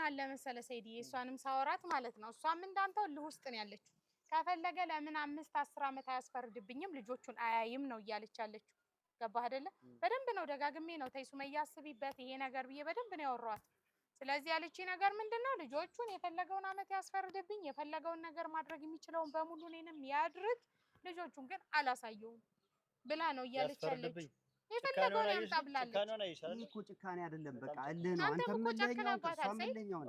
አለ መሰለ ሰይድ እሷንም ሳወራት ማለት ነው እሷም እንዳንተው ልውስጥ ነው ያለችው ከፈለገ ለምን 5-10 አመት አያስፈርድብኝም ልጆቹን አያይም ነው እያለች ያለችው ገባህ አይደለ በደንብ ነው ደጋግሜ ነው ተይ ሱመያ አስቢበት ይሄ ነገር ብዬ በደንብ ነው ያወራኋት ስለዚህ ያለች ነገር ምንድነው ልጆቹን የፈለገውን አመት ያስፈርድብኝ የፈለገውን ነገር ማድረግ የሚችለውን በሙሉ እኔንም ያድርግ ልጆቹን ግን አላሳየውም ብላ ነው እያለች ያለችው የፈለገውን ያምጣብላለች እኮ ጭካኔ አይደለም በቃ እልህ ነው አንተም ለኛው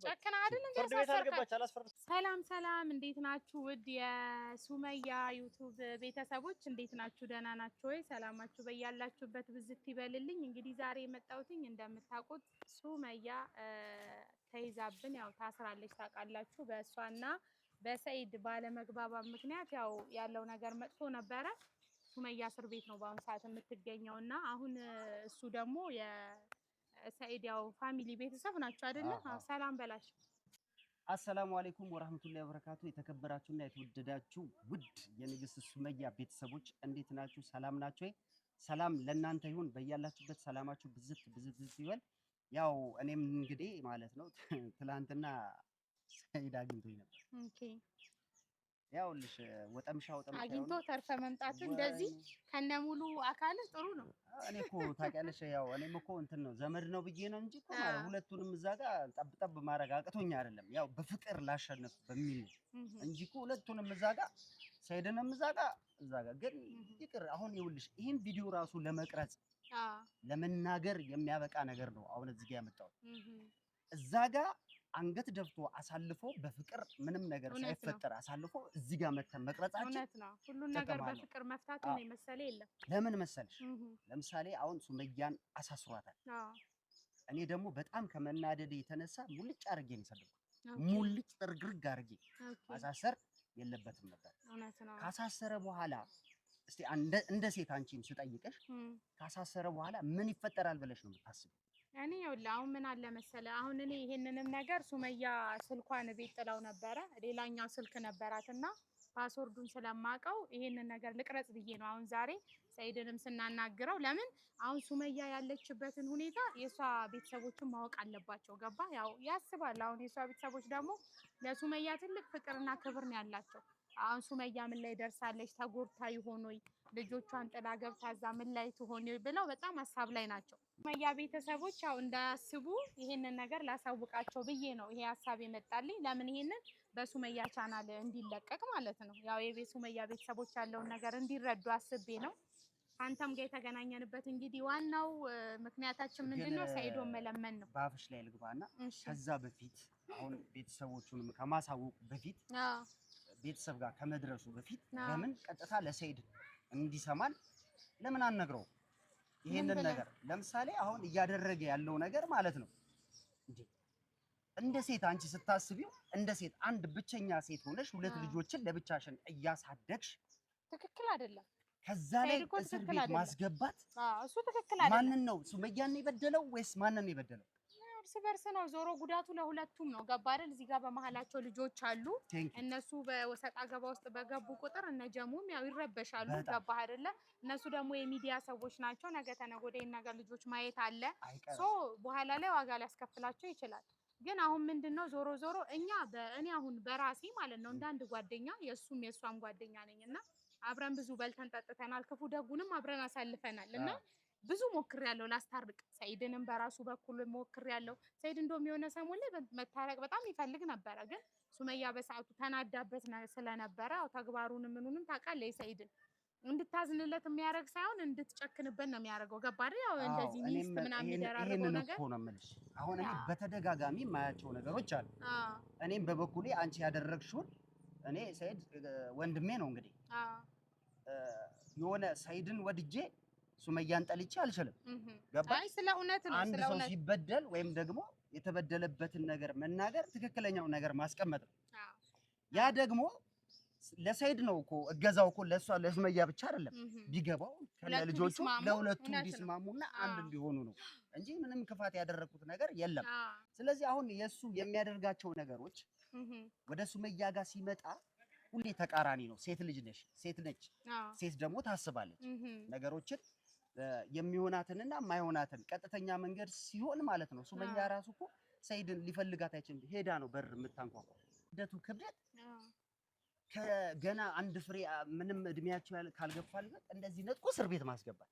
ጨከና አይደለም ሰላም እንዴት ናችሁ ውድ የሱመያ ዩቲዩብ ቤተሰቦች እንዴት ናችሁ ደህና ናችሁ ወይ ሰላማችሁ በያላችሁበት ብዝት ይበልልኝ እንግዲህ ዛሬ የመጣሁትኝ እንደምታውቁት ሱመያ ተይዛብን ያው ታስራለች ታውቃላችሁ በእሷና በሰይድ ባለመግባባት ምክንያት ያው ያለው ነገር መጥፎ ነበረ ሱመያ እስር ቤት ነው በአሁን ሰዓት የምትገኘውና አሁን እሱ ደግሞ የሰይድ ያው ፋሚሊ ቤተሰብ ናቸው አይደለ ሰላም በላሽ አሰላሙ አለይኩም ወራህመቱላሂ ወበረካቱ የተከበራችሁና የተወደዳችሁ ውድ የንግስት ሱመያ ቤተሰቦች እንዴት ናችሁ ሰላም ናችሁ ሰላም ለእናንተ ይሁን በእያላችሁበት ሰላማችሁ ብዝት ይበል ያው እኔም እንግዲህ ማለት ነው ትላንትና ሰይድ አግኝቶኝ ነበር ኦኬ ያውልሽ ወጠምሻ አግኝቶ ተርፈ መምጣቱ እንደዚህ ከነሙሉ አካል ጥሩ ነው እኔ እኮ ታውቂያለሽ ያው እኔም እኮ እንትን ነው ዘመድ ነው ብዬ ነው እንጂ እኮ ማለት ሁለቱንም እዛ ጋር ጠብጠብ ማድረግ አቅቶኝ አይደለም ያው በፍቅር ላሸነፍ በሚል እንጂ እኮ ሁለቱንም እዛ ጋር ሰይድንም እዛ ጋር ግን ይቅር አሁን ይኸውልሽ ይሄን ቪዲዮ ራሱ ለመቅረጽ ለመናገር የሚያበቃ ነገር ነው አሁን እዚህ ጋር ያመጣው እዛ ጋር አንገት ደፍቶ አሳልፎ በፍቅር ምንም ነገር ሳይፈጠር አሳልፎ እዚህ ጋር መተን መቅረጻችን እውነት ነው ሁሉ ነገር በፍቅር መፍታት ነው መሰለ የለም ለምን መሰለሽ ለምሳሌ አሁን ሱመያን አሳስሯታል እኔ ደግሞ በጣም ከመናደድ የተነሳ ሙልጭ አርጌ ነው ሰደድኩት ሙልጭ ጥርግርግ አርጌ ማሳሰር የለበትም ነበር እውነት ነው ካሳሰረ በኋላ እስቲ እንደ ሴት አንቺን ስጠይቅሽ ካሳሰረ በኋላ ምን ይፈጠራል ብለሽ ነው የምታስበው እኔ ይኸውልህ አሁን ምን አለ መሰለ አሁን እኔ ይሄንንም ነገር ሱመያ ስልኳን ቤት ጥላው ነበረ ሌላኛው ስልክ ነበራትና ፓስወርዱን ስለማቀው ይሄንን ነገር ልቅረጽ ብዬ ነው አሁን ዛሬ ሰይድንም ስናናግረው ለምን አሁን ሱመያ ያለችበትን ሁኔታ የሷ ቤተሰቦችን ማወቅ አለባቸው ገባ ያው ያስባል አሁን የሷ ቤተሰቦች ደግሞ ለሱመያ ትልቅ ፍቅርና ክብር ነው ያላቸው አሁን ሱመያ ምን ላይ ደርሳለች ተጎርታ ይሆን ወይ ልጆቿን ጥላ ገብታ እዛ ምን ላይ ትሆን ብለው በጣም ሐሳብ ላይ ናቸው ሱመያ ቤተሰቦች ያው እንዳያስቡ ይሄንን ነገር ላሳውቃቸው ብዬ ነው ይሄ ሐሳብ የመጣልኝ ለምን ይሄንን በሱመያ ቻናል እንዲለቀቅ ማለት ነው ያው የሱመያ ቤተሰቦች ያለውን ነገር እንዲረዱ አስቤ ነው አንተም ጋር የተገናኘንበት እንግዲህ ዋናው ምክንያታችን ምንድነው ሰይዶን መለመን ነው ባፍሽ ላይ ልግባና ከዛ በፊት አሁን ቤተሰቦቹንም ከማሳወቁ በፊት ቤተሰብ ጋር ከመድረሱ በፊት ለምን ቀጥታ ለሰይድ እንዲሰማን ለምን አንነግረው ይሄንን ነገር ለምሳሌ አሁን እያደረገ ያለው ነገር ማለት ነው እንደ ሴት አንቺ ስታስቢው እንደ ሴት አንድ ብቸኛ ሴት ሆነሽ ሁለት ልጆችን ለብቻሽን እያሳደግሽ ትክክል አይደለም ከዛ ላይ እስር ቤት ማስገባት እሱ ትክክል አይደለም ማንን ነው ሱመያን ነው የበደለው ወይስ ማንን ነው የበደለው እርስ በርስ ነው ዞሮ ጉዳቱ ለሁለቱም ነው ገባ አይደል እዚህ ጋር በመሃላቸው ልጆች አሉ እነሱ በወሰጣ ገባ ውስጥ በገቡ ቁጥር እነጀሙም ያው ይረበሻሉ ገባ አይደለ እነሱ ደግሞ የሚዲያ ሰዎች ናቸው ነገ ተነጎደ ነገር ልጆች ማየት አለ ሶ በኋላ ላይ ዋጋ ሊያስከፍላቸው ይችላል ግን አሁን ምንድነው ዞሮ እኛ እኔ አሁን በራሴ ማለት ነው እንዳንድ ጓደኛ የሷም ጓደኛ ነኝና አብረን ብዙ በልተን ጠጥተናል ክፉ ደጉንም አብረን አሳልፈናልና ብዙ ሞክሬያለሁ ላስታርቅ ሰይድንም በራሱ በኩል ሞክሬያለሁ ሰይድ እንደውም የሆነ ሰሞን ላይ መታረቅ በጣም ይፈልግ ነበር ግን ሱመያ በሰዓቱ ተናዳበት ስለነበረ አው ተግባሩን ምኑንም ታውቃለህ ሰይድን እንድታዝንለት የሚያረግ ሳይሆን እንድትጨክንበት ነው የሚያረገው ገባ አይደል ያው እንደዚህ ሚስት ምናምን ይደራረገው ነገር ነው የምልሽ አሁን እኔ በተደጋጋሚ ማያቸው ነገሮች አሉ እኔም በበኩሌ አንቺ ያደረግሽውን እኔ ሰይድ ወንድሜ ነው እንግዲህ የሆነ ሰይድን ወድጄ ሱመያን ጠልቼ አልችልም ገባ አይ ስለ እውነት ነው አንድ ሰው ሲበደል ወይም ደግሞ የተበደለበትን ነገር መናገር ትክክለኛው ነገር ማስቀመጥ ነው ያ ደግሞ ለሰይድ ነው እኮ እገዛው እኮ ለሱመያ ብቻ አይደለም ቢገባው ለልጆቹ ለሁለቱም እንዲስማሙና አንድ እንዲሆኑ ነው እንጂ ምንም ክፋት ያደረኩት ነገር የለም ስለዚህ አሁን የሱ የሚያደርጋቸው ነገሮች ወደ ሱመያ ጋር ሲመጣ ሁሌ ተቃራኒ ነው ሴት ልጅ ነሽ ሴት ነች ሴት ደግሞ ታስባለች ነገሮችን የሚሆናትንና የማይሆናትን ቀጥተኛ መንገድ ሲሆን ማለት ነው ሱመያ ራሱ እኮ ሰይድን ሊፈልጋት አይችልም። ሄዳ ነው በር የምታንኳኳ። ክብደት ከገና አንድ ፍሬ ምንም እድሜያቸው ካልገፋልበት እንደዚህ ነጥቆ እስር ቤት ማስገባት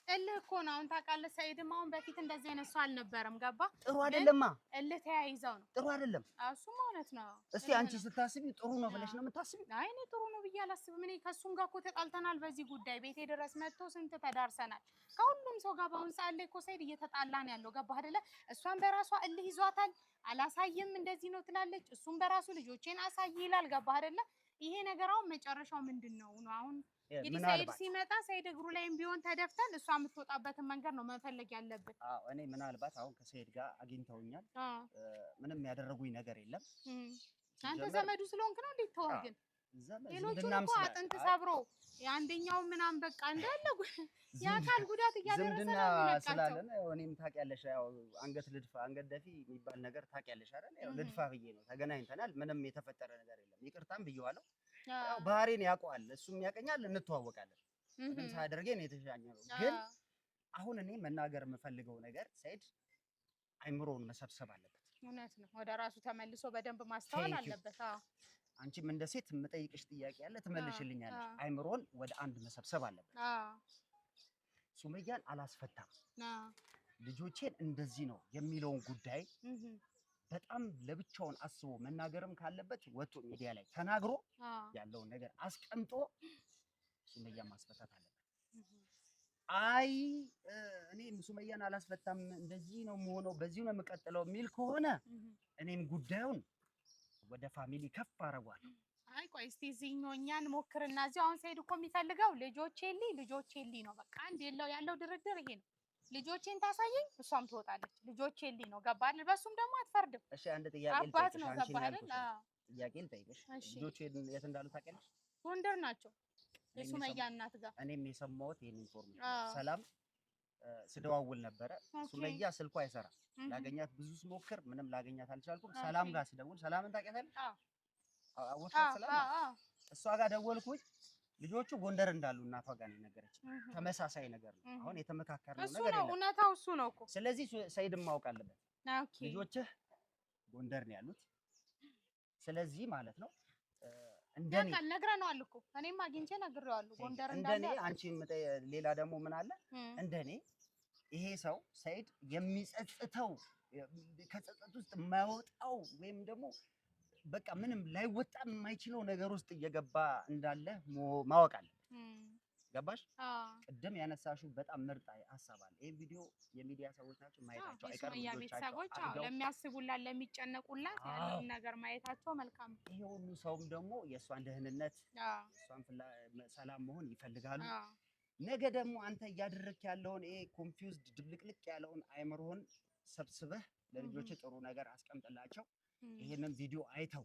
እልህ እኮ ነው። አሁን ታውቃለህ፣ ሰይድም አሁን በፊት እንደዚህ አይነት ሰው አልነበረም። ገባ? ጥሩ አይደለማ። እልህ ተያይዘው ነው። ጥሩ አይደለም። እሱማ እውነት ነው። እስቲ አንቺ ስታስቢ ጥሩ ነው ብለሽ ነው የምታስቢ? አይ እኔ ጥሩ ነው ብዬ አላስብም። እኔ ከእሱም ጋር እኮ ተጣልተናል በዚህ ጉዳይ። ቤቴ ድረስ መጥቶ ስንት ተዳርሰናል። ከሁሉም ሰው ጋር በአሁን ሰዓት ላይ እኮ ሰይድ እየተጣላ ነው ያለው። ገባህ አይደለ? እሷን በራሷ እልህ ይዟታል። አላሳይም እንደዚህ ነው ትላለች። እሱም በራሱ ልጆቼን አሳይ ይላል። ገባህ አይደለ? ይሄ ነገር አሁን መጨረሻው ምንድነው ነው? አሁን እንግዲህ ሰይድ ሲመጣ ሰይድ እግሩ ላይም ቢሆን ተደፍተን እሷ የምትወጣበትን መንገድ ነው መፈለግ ያለብን። አዎ እኔ ምናልባት አሁን ከሰይድ ጋር አግኝተውኛል። ምንም ያደረጉኝ ነገር የለም። አንተ ዘመዱ ስለሆንክ ነው እንዴት ተወው? ግን ሌሎቹን እኮ አጥንት ሰብሮ የአንደኛው ምናምን በቃ እንዳለ የአካል ጉዳት እያደረሰ ነው የሚለቃቸው። ስላለን እኔም ታውቂያለሽ፣ ያው አንገት ልድፋ አንገት ደፊ የሚባል ነገር ታውቂያለሽ አይደል? ያው ልድፋ ብዬ ነው። ተገናኝተናል። ምንም የተፈጠረ ነገር የለም። ይቅርታም ብየዋለሁ። ያው ባህሪን ያውቀዋል፣ እሱም ያውቀኛል፣ እንተዋወቃለን። ምንም ሳያደርገኝ ነው የተሻኘው። ግን አሁን እኔ መናገር የምፈልገው ነገር ሰይድ አይምሮውን መሰብሰብ አለበት። እውነት ነው። ወደ ራሱ ተመልሶ በደንብ ማስተዋል አለበት። አዎ አንቺም እንደ ሴት የምጠይቅሽ ጥያቄ አለ፣ ትመልሽልኛለሽ። አይምሮን ወደ አንድ መሰብሰብ አለበት። ሱመያን አላስፈታም፣ ልጆቼን እንደዚህ ነው የሚለውን ጉዳይ በጣም ለብቻውን አስቦ መናገርም ካለበት ወጥቶ ሚዲያ ላይ ተናግሮ ያለውን ነገር አስቀምጦ ሱመያን ማስፈታት አለበት። አይ እኔ ሱመያን አላስፈታም፣ እንደዚህ ነው የምሆነው፣ በዚህ ነው የምቀጥለው የሚል ከሆነ እኔም ጉዳዩን ወደ ፋሚሊ ከፍ አደርጓለሁ። አይ ቆይ እስቲ እዚህኛው እኛን ሞክርና እዚሁ አሁን ሰይድ እኮ የሚፈልገው ልጆቼልኝ ነው። በቃ አንድ ያለው ድርድር ይሄ ነው። ልጆቼን ታሳየኝ፣ እሷም ትወጣለች። ልጆቼልኝ ነው። ገባህ? በሱም ደግሞ አትፈርድም። እሺ አንድ ጥያቄ አባት ነው። ገባህ አይደል? ጥያቄ ልጠይቅሽ። ልጆቹ የት እንዳሉ ታውቂያለሽ? ጎንደር ናቸው፣ የሱመያ እናት ጋር። እኔም የሰማሁት ይሄን ኢንፎርሜሽን ሰላም ስደዋውል ነበረ። ሱመያ ስልኳ አይሰራም። ላገኛት ብዙ ስሞክር ምንም ላገኛት አልቻልኩም። ሰላም ጋር ስደውል ሰላምን ታውቂያታለሽ? እሷ ጋር ደወልኩኝ። ልጆቹ ጎንደር እንዳሉ እናቷ ጋር ነው የነገረችኝ። ተመሳሳይ ነገር ነው። አሁን የተመካከርነው ነገር የለም። እውነታው እሱ ነው እኮ። ስለዚህ ሰይድም ማወቅ አለበት። ልጆችህ ጎንደር ነው ያሉት። ስለዚህ ማለት ነው እንደኔ ነግረነዋል እኮ እኔም አግኝቼ ነግሬዋለሁ ጎንደር እንዳለ። እንደኔ አንቺም ሌላ ደግሞ ምን አለ እንደኔ ይሄ ሰው ሰይድ የሚጸጽተው ከጸጸት ውስጥ የማይወጣው ወይም ደግሞ በቃ ምንም ላይወጣ የማይችለው ነገር ውስጥ እየገባ እንዳለ ማወቅ አለ። ገባሽ? ቅድም ያነሳሽው በጣም ምርጥ ሀሳብ አለ። ይሄ ቪዲዮ የሚዲያ ሰዎች ናቸው ማየታቸው አይቀርም። ቤተሰቦች ለሚያስቡላት ለሚጨነቁላት ያለውን ነገር ማየታቸው መልካም። ይሄ ሁሉ ሰውም ደግሞ የእሷን ደህንነት እሷን ሰላም መሆን ይፈልጋሉ። ነገ ደግሞ አንተ እያደረክ ያለውን ይሄ ኮንፊውዝድ ድብልቅልቅ ያለውን አይምሮህን ሰብስበህ ለልጆች ጥሩ ነገር አስቀምጥላቸው። ይሄንን ቪዲዮ አይተው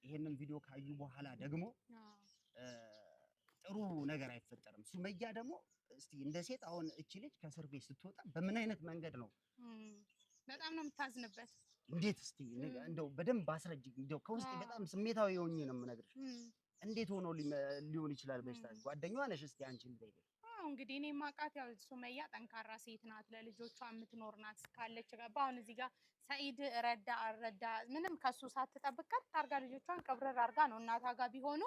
ይሄንን ቪዲዮ ካዩ በኋላ ደግሞ ጥሩ ነገር አይፈጠርም። ሱመያ ደግሞ እስቲ እንደ ሴት አሁን እቺ ልጅ ከእስር ቤት ስትወጣ በምን አይነት መንገድ ነው? በጣም ነው የምታዝንበት። እንዴት እስቲ እንደው በደንብ አስረጅ። እንደው ከውስጥ በጣም ስሜታዊ ሆኜ ነው የምነግርሽ። እንዴት ሆኖ ሊሆን ይችላል? በሽታሽ ጓደኛዋ ነሽ። እስቲ አንቺን ልጠይቅሽ። እንግዲህ እኔ ማቃት ያው ሱመያ ጠንካራ ሴት ናት፣ ለልጆቿ የምትኖር ናት ካለች ገባ። አሁን እዚህ ጋር ሰኢድ ረዳ አልረዳ ምንም ከሱ ሳትጠብቅ ቀጥ አርጋ ልጆቿን ቀብረር አርጋ ነው እናቷ ጋር ቢሆኑ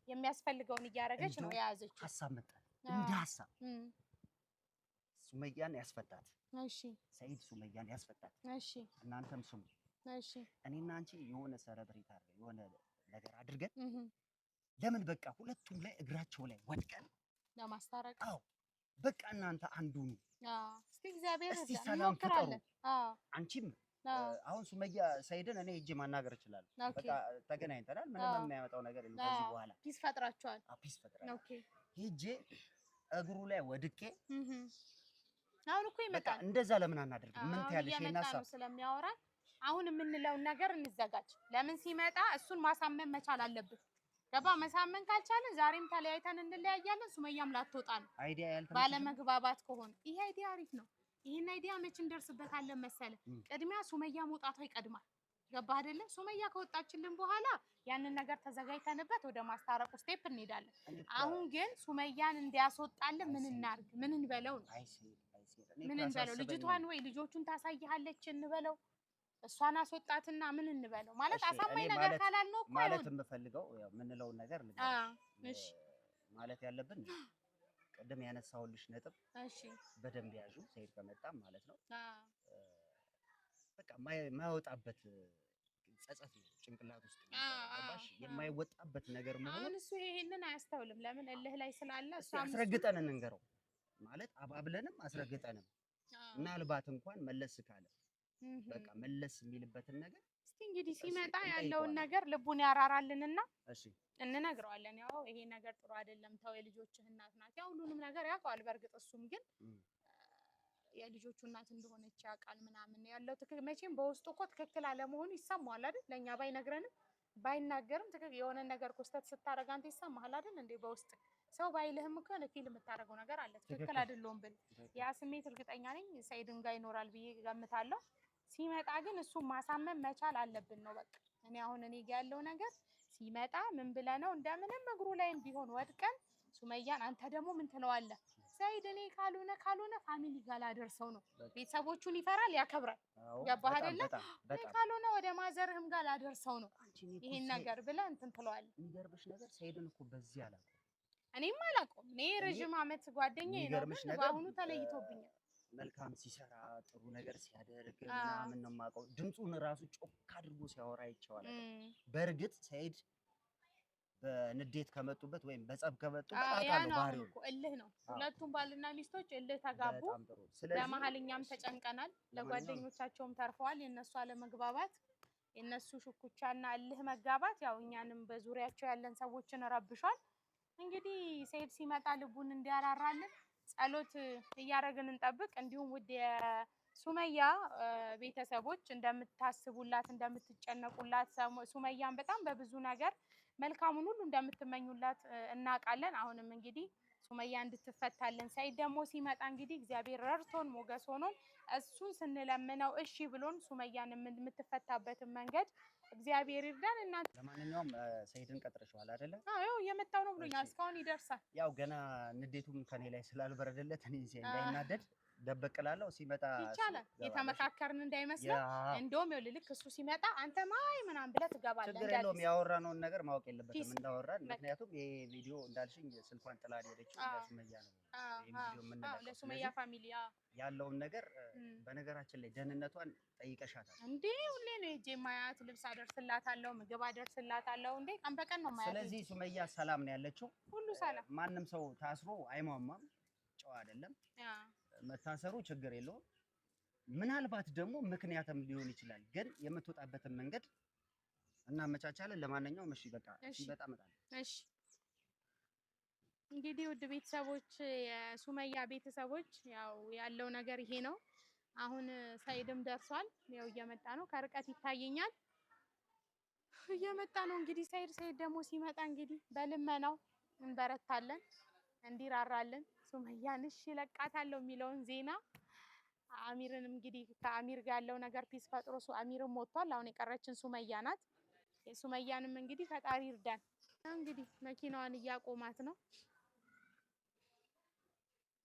የሚያስፈልገውን እያደረገች ነው የያዘችው። ሀሳብ መጣ እንደ ሀሳብ ሱመያን ያስፈታት። እሺ ሰኢድ ሱመያን ያስፈታት። እሺ እናንተም ስሙ። እሺ እኔና አንቺ የሆነ ሰረብሬት አድርገን የሆነ ነገር አድርገን ለምን በቃ ሁለቱም ላይ እግራቸው ላይ ወድቀን ለማስታረቅ። አዎ በቃ እናንተ አንዱ ነው። እስቲ እግዚአብሔር እስቲ ሰላም ፍጠሩ። አንቺም አሁን ሱመያ ሰኢድን እኔ ሂጅ ማናገር እችላለሁ። በቃ ተገናኝተናል፣ ምንም የሚያመጣው ነገር የለም። ከዚህ በኋላ ፒስ ፈጥራችኋል። ፒስ ፈጥራችኋል። ኦኬ ሂጅ እግሩ ላይ ወድቄ አሁን እኮ ይመጣል። እንደዛ ለምን አናደርግም? ምን ትያለሽ? ይናሳው ስለሚያወራ አሁን የምንለውን ነገር እንዘጋጅ። ለምን ሲመጣ እሱን ማሳመን መቻል አለብን። ገባ? መሳመን ካልቻለን ዛሬም ተለያይተን እንለያያለን። ሱመያም ላትወጣ ነው። አይዲያ ያልተመቸሽ ባለመግባባት ከሆነ ይሄ አይዲያ አሪፍ ነው። ይሄን አይዲያ መች እንደርስበታለን መሰለ? ቅድሚያ ሱመያ መውጣቷ ይቀድማል። ገባ አይደለ? ሱመያ ከወጣችልን በኋላ ያንን ነገር ተዘጋጅተንበት ወደ ማስታረቁ ስቴፕ እንሄዳለን። አሁን ግን ሱመያን እንዲያስወጣልን ምን እናርግ? ምን እንበለው ነው? ምን እንበለው? ልጅቷን ወይ ልጆቹን ታሳይሃለች እንበለው? እሷን አስወጣትና ምን እንበለው ማለት እሺ፣ አሳማኝ እኔ ነገር ካላልነው እኮ ማለት አይሆንም። የምፈልገው ያው የምንለውን ነገር እሺ ማለት ያለብን ቅድም ያነሳሁልሽ ነጥብ እሺ በደንብ ያዡ። ሰይድ ከመጣም ማለት ነው በቃ የማይወጣበት ጸጸት ነው ጭንቅላት ውስጥ ገባሽ? የማይወጣበት ነገር መሆኑ አሁን እሱ ይሄንን አያስተውልም። ለምን እልህ ላይ ስላለ እሱ አስረግጠን እንንገረው ማለት አባብለንም አስረግጠንም ምናልባት እንኳን መለስ ካለ በቃ መለስ የሚልበትን ነገር እስቲ እንግዲህ ሲመጣ ያለውን ነገር ልቡን ያራራልንና እሺ እንነግረዋለን። ያው ይሄ ነገር ጥሩ አይደለም፣ ተው የልጆችህ እናት ናት። ያው ሁሉንም ነገር ያውቀዋል። በእርግጥ እሱም ግን የልጆቹ እናት እንደሆነች ያውቃል ምናምን ያለው ትክክል። መቼም በውስጡ እኮ ትክክል አለመሆኑ ይሰማዋል አይደል? ለኛ ባይነግረንም ባይናገርም ትክክል የሆነ ነገር ኮስተት ስታረግ አንተ ይሰማሃል አይደል? እንዴ በውስጥ ሰው ባይልህም እኮ ለፊል የምታረገው ነገር አለ። ትክክል አይደለም ብል ያ ስሜት እርግጠኛ ነኝ ሰይድም ጋር ይኖራል ብዬ ገምታለሁ። ሲመጣ ግን እሱን ማሳመን መቻል አለብን ነው በቃ። እኔ ጋር ያለው ነገር ሲመጣ ምን ብለነው እንደምንም እግሩ ላይም ቢሆን ወድቀን ሱመያን አንተ ደግሞ ምን ትለዋለህ? ሰይድ እኔ ካልሆነ ፋሚሊ ጋር ላደርሰው ነው። ቤተሰቦቹን ይፈራል ያከብራል። ገባህ አይደለ? እኔ ካልሆነ ወደ ማዘርህም ጋር ላደርሰው ነው ይሄን ነገር ብለህ እንትን ትለዋለህ። የሚገርምሽ ነገር ሰይድን እኮ በዚህ አላውቀውም። እኔም አላውቀውም። እኔ ረጅም ዓመት ጓደኛዬ ነው፣ ግን በአሁኑ ተለይቶብኛል። መልካም ሲሰራ ጥሩ ነገር ሲያደርግ ምናምን ነው የማውቀው። ድምፁን ራሱ ጮክ አድርጎ ሲያወራ ይቸዋል። በእርግጥ ሰይድ በንዴት ከመጡበት ወይም በጸብ ከመጡበት አውቃለሁ ባህሪው እልህ ነው። ሁለቱም ባልና ሚስቶች እልህ ተጋቡ። በመሀል እኛም ተጨንቀናል። ለጓደኞቻቸውም ተርፈዋል። የነሱ አለመግባባት፣ የነሱ ሽኩቻና እልህ መጋባት ያው እኛንም በዙሪያቸው ያለን ሰዎችን ረብሿል። እንግዲህ ሰይድ ሲመጣ ልቡን እንዲያራራልን ጸሎት እያደረግን እንጠብቅ። እንዲሁም ውድ የሱመያ ቤተሰቦች እንደምታስቡላት እንደምትጨነቁላት፣ ሱመያን በጣም በብዙ ነገር መልካሙን ሁሉ እንደምትመኙላት እናውቃለን። አሁንም እንግዲህ ሱመያ እንድትፈታልን ሰይድ ደግሞ ሲመጣ እንግዲህ እግዚአብሔር ረድቶን ሞገስ ሆኖን እሱን ስንለምነው እሺ ብሎን ሱመያን የምትፈታበትን መንገድ እግዚአብሔር ይርዳን። እና ለማንኛውም ሰይድን ቀጥረሽዋል አይደለ? አዎ የመጣው ነው ብሎኛል። እስካሁን ይደርሳል። ያው ገና ንዴቱም ከኔ ላይ ስላልበረደለት እኔ እንዳይናደድ ደበቅላለሁ። ሲመጣ ይቻላል የተመካከርን እንዳይመስለው። እንደውም ይኸውልህ ልክ እሱ ሲመጣ አንተ ማይ ምናምን ብለህ ትገባለህ። ችግር የለውም። ያወራነውን ነገር ማወቅ የለበትም እንዳወራን። ምክንያቱም ይሄ ቪዲዮ እንዳልሽኝ ስልኳን ጥላ ሄደችው ለሱመያ ነው። ይሄ ቪዲዮ የምንለቀው ለሱመያ ፋሚሊ ያለውን ነገር በነገራችን ላይ ደህንነቷን ጠይቀሻታል እንዴ? ሁሌ ነው ሄጄ ማያት፣ ልብስ አደርስላታለሁ፣ ምግብ አደርስላታለሁ። እንዴ ቀን በቀን ነው ማያት። ስለዚህ ሱመያ ሰላም ነው ያለችው። ሁሉ ሰላም። ማንም ሰው ታስሮ አይሟሟም። ጨዋ አይደለም መታሰሩ ችግር የለውም። ምናልባት ደግሞ ምክንያትም ሊሆን ይችላል። ግን የምትወጣበትን መንገድ እናመቻቻለን። ለማንኛውም እሺ በቃ ሲመጣ እመጣለሁ። እሺ እንግዲህ ውድ ቤተሰቦች፣ የሱመያ ቤተሰቦች ያው ያለው ነገር ይሄ ነው። አሁን ሰይድም ደርሷል። ያው እየመጣ ነው፣ ከርቀት ይታየኛል። እየመጣ ነው እንግዲህ ሰይድ ደግሞ ሲመጣ እንግዲህ በልመናው እንበረታለን፣ እንዲራራልን ሱመያን እሺ ለቃታለሁ የሚለውን ዜና አሚርንም እንግዲህ ከአሚር ጋር ያለው ነገር ፒስ ፈጥሮ አሚርም ሞቷል። አሁን የቀረችን ሱመያ ናት። የሱመያንም እንግዲህ ፈጣሪ ይርዳን። እንግዲህ መኪናዋን እያቆማት ነው፣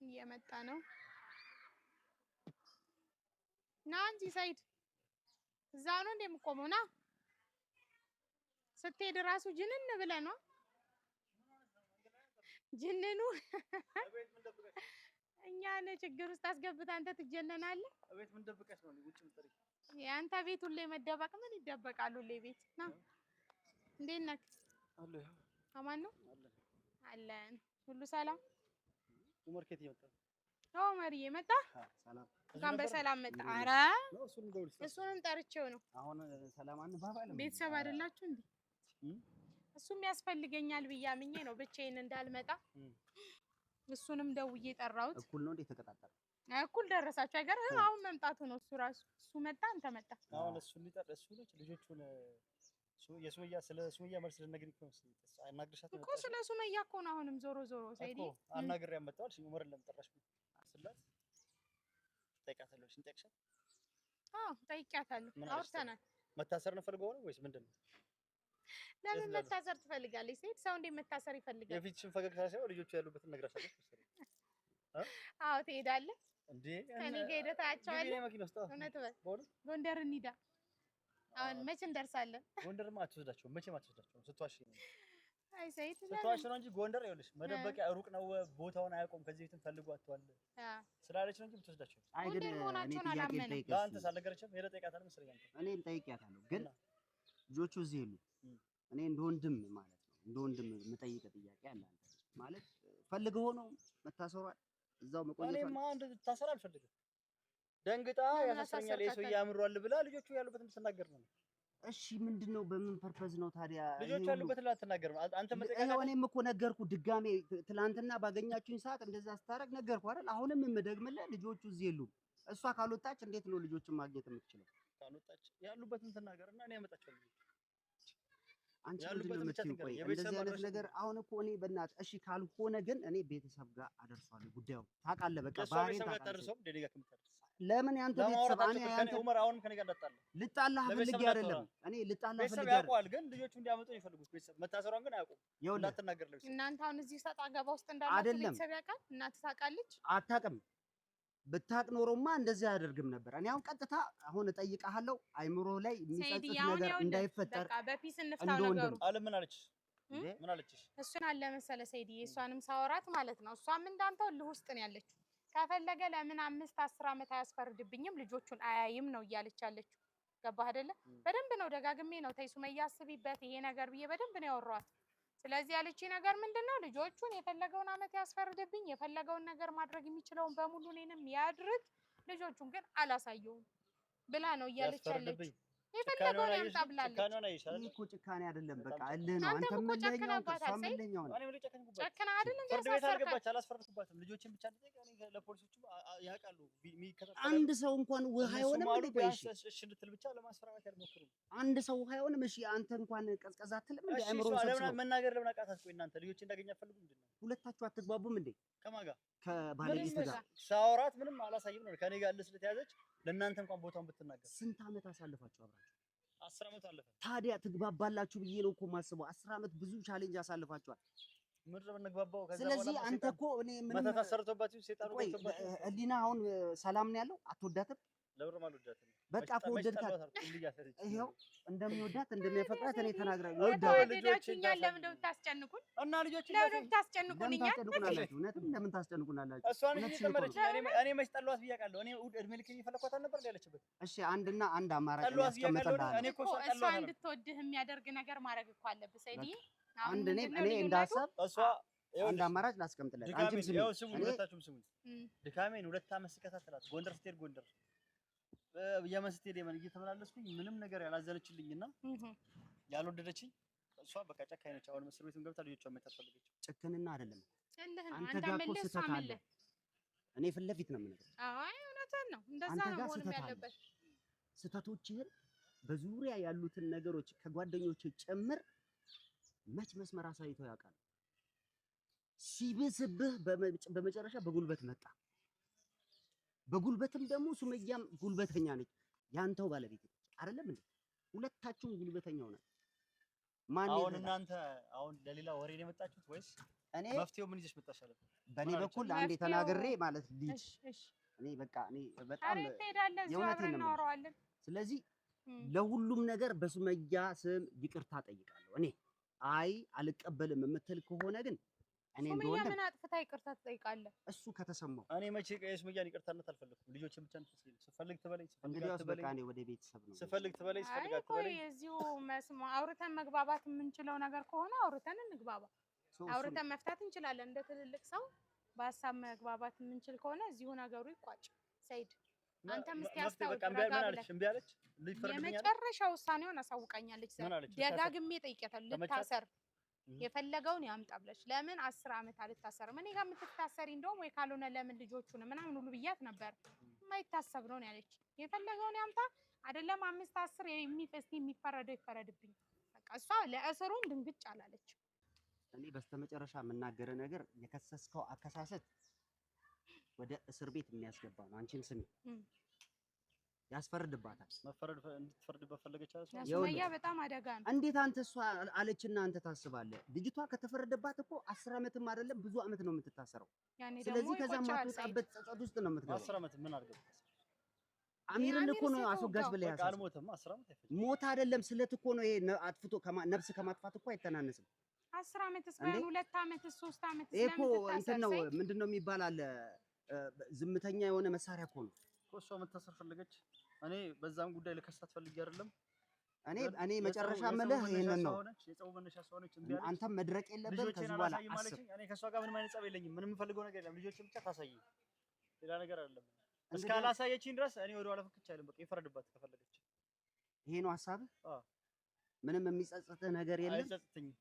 እየመጣ ነው። ና እንጂ ሰይድ እዛው ነው እንደምቆመው ና። ስትሄድ ራሱ ጅንን ብለህ ነው ጅንኑ እኛን ችግር ውስጥ አስገብተህ አንተ ትጀነናለህ። ቤት ምን ደብቀሽ ነው ውጭ ምጥሪ? ያንተ ቤት ሁሌ መደበቅ ምን ይደበቃል? ሁሌ ቤት ና። እንዴት ነህ? አለሁ። አማን ነው አለን። ሁሉ ሰላም? ኡመር ከት ይመጣ? ኡመርዬ መጣ? ሰላም እንኳን በሰላም መጣ። ኧረ እሱንም ጠርቼው ነው። አሁን ሰላም አንባባልም። ቤተሰብ አይደላችሁ እንዴ? እሱም ያስፈልገኛል ብዬ አምኜ ነው ብቻዬን እንዳልመጣ እሱንም ደውዬ ጠራሁት። እኩል ነው እንዴ ተቀጣጣ? እኩል ደረሳችሁ አይገርም? አሁን መምጣቱ ነው እሱ ራሱ። እሱ መጣ አንተ መጣ። አሁን እሱ ሊጠር እሱ ልጆቹን የሱመያ ስለ ሱመያ መልስ ልነግርህ እኮ አናግርሻት እኮ ስለ ሱመያ እኮ ነው። አሁንም ዞሮ ሰይዲ እኮ አናግሬ ያመጣው እሺ ኡመርን ለምን ጠራሽ? አስላት ጠይቃታለሁ። እሺ ጠይቅሻት? አዎ ጠይቂያታለሁ። አውርተናል። መታሰር ነው ፈልገው ነው ወይስ ምንድነው? ለምን መታሰር ትፈልጋለች? ሴት ሰው እንዴት መታሰር ይፈልጋል? የፊትሽን ፈገግታ ሳይሆን ልጆቹ ያሉበትን ነግራሻለሁ። አዎ ትሄዳለህ እንዴ? ከኔ ጋር ሄደህ ታያቸዋለህ። መኪና ውስጥ እውነት በል ጎንደር እንሂዳ። አሁን መቼ እንደርሳለን? ጎንደርማ አትወስዳቸውም፣ መቼም አትወስዳቸውም። ስትዋሽ አይ ሰይድ ስትዋሽ ነው እንጂ ጎንደር ይኸውልሽ መደበቂያ ሩቅ ነው፣ ቦታውን አያውቁም። ከዚህ በፊትም ፈልጓቸዋል ስላለች ነው እንጂ ብትወስዳቸው። አይ ግን እኔ ጥያቄ ልጠይቅሽ። ለአንተ ሳልነገረችም ሄደህ ጠይቃታለህ መሰለኝ አንተ። እኔም ጠይቄያታለሁ፣ ግን ልጆቹ እዚህ የሉም። እኔ እንደ ወንድም ማለት ነው እንደ ወንድም የምጠይቀው ጥያቄ አለ። አንተ ማለት ፈልገው ነው መታሰሯል እዛው መቆየት። እኔማ እንደዚህ ታሰር አልፈልግም። ደንግጣ ያሳሰኛል የሰው ያምሯል ብላ ልጆቹ ያሉበትን ትናገር ነው። እሺ ምንድነው? በምን ፐርፐዝ ነው ታዲያ ልጆቹ ያሉበትን ላትናገር ነው አንተ መጠየቅ? እኔም እኮ ነገርኩ። ድጋሜ ትላንትና ባገኛችሁኝ ሰዓት እንደዛ ስታረግ ነገርኩ አይደል? አሁንም የምደግምልህ ልጆቹ እዚህ የሉም። እሷ ካልወጣች እንዴት ነው ልጆችን ማግኘት የምትችለው? ካልወጣች ያሉበትን ትናገርና እኔ አመጣቸዋለሁ። አንቺ ምንድነው የምትይው? ቆይ እንደዚህ አይነት ነገር አሁን እኮ እኔ በእናትህ እሺ ካልሆነ ግን እኔ ቤተሰብ ጋር አደርሳለሁ ጉዳዩ። ታውቃለህ በቃ ባሬን ታውቃለህ። ለምን ያንተ ቤተሰብ እኔ ያንተ ዑመር አሁንም ከኔ ጋር ልጣላህ ፈልጌ አይደለም። እኔ ልጣላህ ፈልጌ ቤተሰብ ያውቀዋል፣ ግን ልጆቹ እንዲያመጡ ይፈልጉት ቤተሰብ መታሰሯን ግን አያውቁም። እንዳትናገር ለብቻ እናንተ አሁን እዚህ ሰጣ ገባ ውስጥ እንዳላችሁ ቤተሰብ ያውቃል። እናንተ ታውቃለች? አታውቅም። ብታውቅ ኖሮማ እንደዚህ አያደርግም ነበር። እኔ አሁን ቀጥታ አሁን እጠይቅሃለሁ፣ አይምሮ ላይ የሚጸጽት ነገር እንዳይፈጠር በቃ በፊስ እንፍታው ነገሩ። አለ ምን አለች? ምን አለችሽ? እሱን አለ መሰለ ሰይድዬ፣ እሷንም ሳወራት ማለት ነው እሷም እንዳንተው ልህ ውስጥ ነው ያለችው። ከፈለገ ለምን 5-10 ዓመት አያስፈርድብኝም ልጆቹን አያይም ነው እያለች ያለችው። ገባህ አይደለ? በደንብ ነው ደጋግሜ ነው ተይ ሱመያ አስቢበት ይሄ ነገር ብዬ በደንብ ነው ያወራኋት። ስለዚህ ያለችኝ ነገር ምንድነው ልጆቹን የፈለገውን ዓመት ያስፈርድብኝ፣ የፈለገውን ነገር ማድረግ የሚችለውን በሙሉ እኔንም ያድርግ፣ ልጆቹን ግን አላሳየውም ብላ ነው እያለች ያለችው። የፈለገውን ያምጣ ብላለች። ይሄ እኮ ጭካኔ አይደለም፣ በቃ እልህ ነው። አንተ ምንለኛው ተሷም ምንለኛው ነው። ጨክና አይደል እንዴ? ፍርድ ቤት አልገባች፣ አላስፈረድኩባትም። ልጆችን ብቻ ለፖሊሶቹ ያውቃሉ የሚከታተሉ አንድ ሰው እንኳን ውሃ አይሆንም እንዴ? እሺ ልትል ብቻ ለማስፈራራት ያልሞክሩ አንድ ሰው ውሃ አይሆንም። እሺ አንተ እንኳን ቀዝቀዛ አትልም እንዴ? አይምሮ ሰብስበው መናገር ለምን አቃታት? ቆይ እናንተ ልጆች እንዳገኝ አትፈልጉም እንዴ? ሁለታችሁ አትግባቡም እንዴ? ከማን ጋር? ከባለቤት ጋር ሳወራት ምንም አላሳይም ነው ከኔ ጋር ስለተያዘች ለእናንተ እንኳን ቦታውን ብትናገር። ስንት ዓመት አሳልፋችሁ አብራችሁ? 10 ዓመት አለፈ። ታዲያ ትግባባላችሁ ብዬ ነው እኮ የማስበው። 10 ዓመት ብዙ ቻሌንጅ አሳልፋችኋል። ምድር የምንግባባው ከዛ በኋላ ስለዚህ አንተ እኮ እኔ ምን መተታሰርቶባችሁ ሴጣኑ ወጥቶባችሁ ህሊና አሁን ሰላም ነው ያለው። አትወዳትም? ለብር ማልወዳትም በቃ እኮ ወደድካት። ይሄው እንደሚወዳት እንደሚያፈቅራት እኔ ተናግራለሁ። ወደዳችሁኛል። ለምን እንደምታስጨንቁን እና ልጆች ለምን ታስጨንቁንኛል? እውነትም ለምን ታስጨንቁናላችሁ? እሷን እየጨመረች እኔ መች ጠሏት ብያለሁ። እኔ እድሜ ልክ እየፈለኳት አልነበር ያለችበት። እሺ አንድ አማራጭ ያስቀምጥልሃል። እኔ እኮ እሷ እንድትወድህ የሚያደርግ ነገር ማድረግ እኮ አለብህ ሰይድዬ። አንድ እኔ እንዳሰብ እሷ አንድ አማራጭ ላስቀምጥልህ። አንቺም ስሚ፣ ሁለታችሁም ስሙኝ። ድካሜን 2 ዓመት ስከታተላት ጎንደር ስትሄድ ጎንደር የመን ስትሄድ የመን እየተመላለስኩኝ ምንም ነገር ያላዘነችልኝና ያልወደደችኝ እሷ በቃ ጨካኝ ነች። አሁን እስር ቤትም ገብታ ልጆቿን የምታፈልገችው ጭክንና አይደለም። አንተ ጋር እኮ ስህተት አለ። እኔ ፊት ለፊት ነው የምነግርህ። አይ እውነትህን ነው። እንደዛ ነው መሆንም ያለበት። ስህተቶችህን በዙሪያ ያሉትን ነገሮች ከጓደኞች ጭምር መች መስመር አሳይተው ያውቃል። ሲብስብህ በመጨረሻ በጉልበት መጣ። በጉልበትም ደግሞ ሱመያም ጉልበተኛ ነች። ያንተው ባለቤት አይደለም እንዴ? ሁለታችሁም ጉልበተኛው ነው። ማን አሁን እናንተ አሁን ለሌላ ወሬ ነው የመጣችሁት ወይስ እኔ መፍትሄው ምን ይዘሽ መጣሽ? አለ በእኔ በኩል አንዴ ተናግሬ ማለት ልጅ እኔ በቃ እኔ በጣም የእውነቴን ነው። ስለዚህ ለሁሉም ነገር በሱመያ ስም ይቅርታ ጠይቃለሁ። እኔ አይ አልቀበልም የምትል ከሆነ ግን እኔ እንደሆነ ምን አጥፍታ ይቅርታ ትጠይቃለህ? እሱ ከተሰማው እኔ መቼ የሱመያን ይቅርታነት አልፈልግም። ልጆችን ብቻ ነው ስፈልግ ትበለኝ እንግዲህ በቃ እኔ ወደ ቤተሰብ ነው ስፈልግ ትበለኝ ስፈልግ አትበለኝ። እዚሁ አውርተን መግባባት የምንችለው ነገር ከሆነ አውርተን እንግባባ። አውርተን መፍታት እንችላለን። እንደ ትልልቅ ሰው በሀሳብ መግባባት የምንችል ከሆነ እዚሁ ነገሩ ይቋጭ። ሰይድ አንተም እስኪ አስታውቅ። እምቢ አለች። የመጨረሻ ውሳኔውን አሳውቃኛለች። ደጋግሜ ጠይቄታለሁ። ልታሰር የፈለገውን ያምጣ ብለሽ ለምን 10 ዓመት አልታሰርም? እኔ ጋር የምትታሰሪ እንደውም ወይ ካልሆነ ለምን ልጆቹን ምናምን ሁሉ ብያት ነበር። የማይታሰብ ነው ያለች። የፈለገውን ያምጣ አይደለም 5-10 የሚፈረደው ይፈረድብኝ። በቃ እሷ ለእስሩም ድንግጭ አላለች። እኔ በስተመጨረሻ የምናገረ ነገር የከሰስከው አከሳሰት ወደ እስር ቤት የሚያስገባ ነው። አንቺም ስሚ ያስፈርድባታል። መፈረድ እንድትፈርድበት ፈለገች አለ ሱመያ በጣም አደጋ ነው። እንዴት አንተ እሷ አለችና አንተ ታስባለህ? ልጅቷ ከተፈረደባት እኮ 10 ዓመትም አይደለም ብዙ ዓመት ነው የምትታሰረው። ስለዚህ ከዛ ማትወጣበት ጸጸት ውስጥ ነው የምትገባው። 10 ዓመት ምን አድርገው አሚርን እኮ ነው አስወጋጅ ብለህ ያሳስ አልሞተም። 10 ዓመት አይፈጅም። ሞት አይደለም ስለት እኮ ነው ይሄ አጥፍቶ ነፍስ ከማጥፋት እኮ አይተናነስም። 10 ዓመትስ ባይሆን 2 ዓመትስ 3 ዓመትስ እኮ እንትን ነው ምንድነው የሚባል አለ ዝምተኛ የሆነ መሳሪያ እኮ ነው እሷ መታሰር ፈለገች። እኔ በዛም ጉዳይ ልከሳት ፈልጌ አይደለም። እኔ መጨረሻ መልህ ይሄንን ነው የጸቡ መነሻ ሆነች እንዴ አለች። አንተም መድረቅ የለብህም ከዚህ በኋላ አስብ። እኔ ከሷ ጋር ምንም አይነት ጸብ የለኝም። ምንም የምፈልገው ነገር የለም። ልጆችን ብቻ ታሳየኝ፣ ሌላ ነገር አይደለም። እስካላሳየችኝ ድረስ እኔ ወደ ኋላ ፍክች አይደለም። በቃ ይፈረድባት ከፈለገች። ይሄ ነው ሐሳብህ? ምንም የሚጸጽትህ ነገር የለም? አይጸጽተኝም።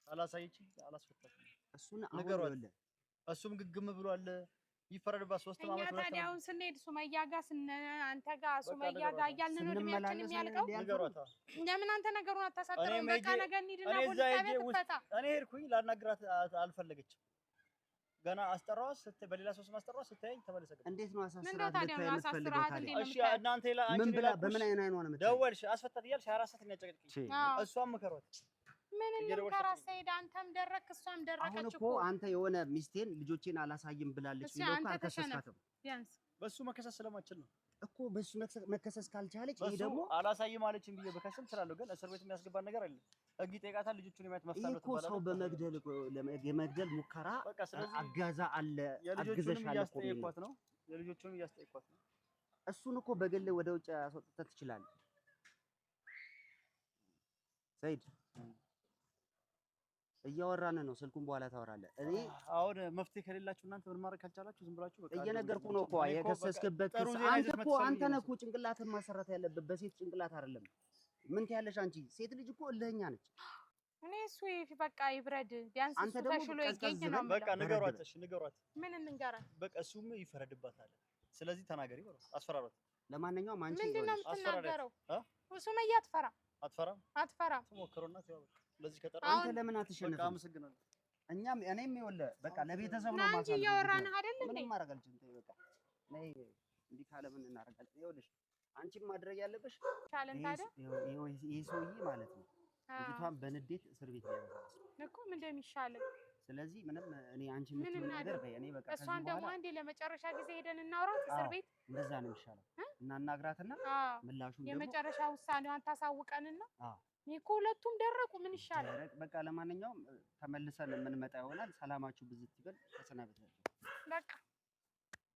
አላሳየችኝ፣ አላስፈታችኝ። እሱን አሁን ይኸውልህ እሱም ግግም ብሏል። ይፈረድባት 3 ዓመት ነው። ታዲያ አሁን ስንሄድ ሱመያ ጋር አንተ ጋር ሱመያ ጋር እያልን ነው እድሜያችን የሚያልቀው። ለምን አንተ ነገሩን አታሳጥረውም? በቃ ነገ እንሂድና ፖሊስ ጣቢያ ትፈታ። እኔ ሄድኩኝ ላናግራት አልፈለገችም። ገና አስጠራዋት ስትይ በሌላ ሰው ስም አስጠራዋት ስትይኝ ተመለሰ። እንዴት ነው አሳስራት ልታይ የምትፈልገው ታዲያ? እሺ እናንተ ምን ብላ በምን አይኗ ነው የምትለው? ደወልሽ አስፈታት እያልሽ 24 ሰዓት የሚያጨቅጭቅሽ እሷም ምከሯት። ምን እንምከር? አሳይድ አንተም ደረክ እሷም ደረከች እኮ። አሁን እኮ አንተ የሆነ ሚስቴን ልጆቼን አላሳይም ብላለች ብለው ካልከሰስካትም ቢያንስ በሱ መከሰስ ስለማችል ነው እኮ። በሱ መከሰስ ካልቻለች ይሄ ደግሞ አላሳይም አለችኝ ብዬ በከሰም እችላለሁ፣ ግን እስር ቤት የሚያስገባን ነገር አይደለም። ህግ ይጠይቃታል። ልጆቹን የማየት መፍታት ነው ተባለ እኮ። ሰው የመግደል ሙከራ አጋዛ አለ። አግዘሻል እኮ ነው የልጆቹን እያስጠይቋት ነው። እሱን እኮ በግል ወደ ውጭ አስወጥተህ ትችላለህ። ሰይድ እያወራን ነው። ስልኩን በኋላ ታወራለህ። እኔ አሁን መፍትሄ ከሌላችሁ እናንተ ምን ማድረግ ካልቻላችሁ ዝም ብላችሁ በቃ እየነገርኩህ ነው እኮ የከሰስክበት ክስ። አንተ ነህ እኮ ጭንቅላትን ማሰራት ያለበት በሴት ጭንቅላት አይደለም። ምን ትያለሽ አንቺ? ሴት ልጅ እኮ እልህኛ ነች። እኔ እሱ በቃ ይብረድ ቢያንስ እሱ ተሽሎ ይገኝ ነው። በቃ ንገሯት፣ እሺ ንገሯት። ምን እንንገራት? በቃ እሱም ይፈረድባታል። ስለዚህ ተናገሪ በለው፣ አስፈራሯት። ለማንኛውም አንቺ ምንድን ነው የምትናገረው? ሱመያ አትፈራም። ተሞክሮና ያው ለዚህ ከጠራ አንተ ለምን አትሸነፍም? በቃ አመሰግናለሁ። እኔም ይኸውልህ በቃ ለቤተሰብ ነው ማሳለፍ። አንቺ እያወራን አይደል እንዴ? ምንም ማድረግ አልችልም። ተይ በቃ ነይ። እንዲህ ካለ ምን እናደርጋለን? ይኸውልሽ አንቺም ማድረግ ያለብሽ ቻለን ታዲያ ይሄ ሰውዬ ማለት ነው ልጅቷን በንዴት እስር ቤት ላይ ያደርጋል እኮ ምን እንደሚሻለው። ስለዚህ ምንም እኔ አንቺ የምትሆን ነገር በይ። እኔ በቃ እሷን ደግሞ አንዴ ለመጨረሻ ጊዜ ሄደን እናውራት እስር ቤት። እንደዛ ነው የሚሻለው። እናናግራትና ምላሹን ደግሞ የመጨረሻ ውሳኔዋን ታሳውቀንና እኮ ሁለቱም ደረቁ። ምን ይሻላል? በቃ ለማንኛውም ተመልሰን የምንመጣ ይሆናል። ሰላማችሁ ብዝት ይበል። ተሰናበታችሁ በቃ